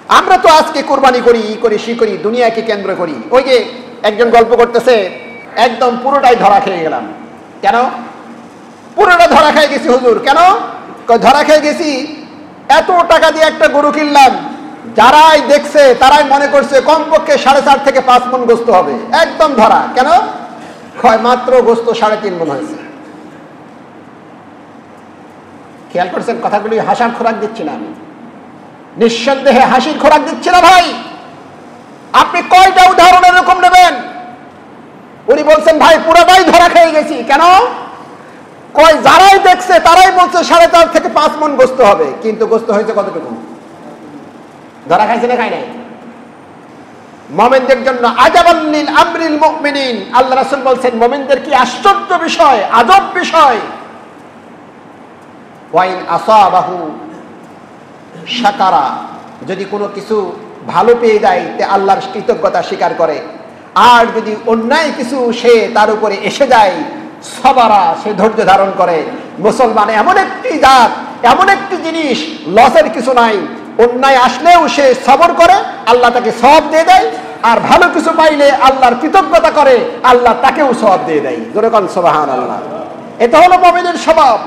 আমরা তো আজকে কোরবানি করি, ই করি, সি করি, দুনিয়াকে কেন্দ্র করি। ওই যে একজন গল্প করতেছে, একদম পুরোটাই ধরা খেয়ে গেলাম। কেন? পুরোটা ধরা খেয়ে গেছি হুজুর। কেন? ধরা খেয়ে গেছি, এত টাকা দিয়ে একটা গরু কিনলাম, যারাই দেখছে তারাই মনে করছে কমপক্ষে 4.5 থেকে 5 মণ গোস্ত হবে। একদম ধরা। কেন? মাত্র গোস্ত 3.5 মণ হয়েছে। খেয়াল করছেন কথাগুলি? হাসার খোরাক দিচ্ছি না আমি, নিঃসন্দেহে হাসির খোরাক দিচ্ছি না ভাই। আপনি কয়টা উদাহরণ এরকম নেবেন? উনি বলছেন ভাই পুরোটাই ধরা খেয়ে গেছি। কেন? যারাই দেখছে তারাই বলছে 4.5 থেকে 5 মণ গোস্ত হবে, কিন্তু গোস্ত হয়েছে কতটুকু? ধরা খাইছে না খাই নাই? মুমিনদের জন্য আজাবাল লিল আমরিল মুমিনিন, আল্লাহ রাসূল বলছেন মুমিনদের কি আশ্চর্য বিষয়, আজব বিষয়। ওয়াইন আসাবাহু শাকারা, যদি কোনো কিছু ভালো পেয়ে যায় তে আল্লাহর কৃতজ্ঞতা স্বীকার করে, আর যদি অন্যায় কিছু সে তার উপরে এসে যায় সবারা, সে ধৈর্য ধারণ করে। মুসলমান এমন একটি জাত, এমন একটি জিনিস, লসের কিছু নাই। অন্যায় আসলেও সে সবর করে, আল্লাহ তাকে সওয়াব দিয়ে দেয়, আর ভালো কিছু পাইলে আল্লাহর কৃতজ্ঞতা করে, আল্লাহ তাকেও সওয়াব দিয়ে দেয়। জোরে কোন সুবহানাল্লাহ। এটা হলো মুমিনের স্বভাব।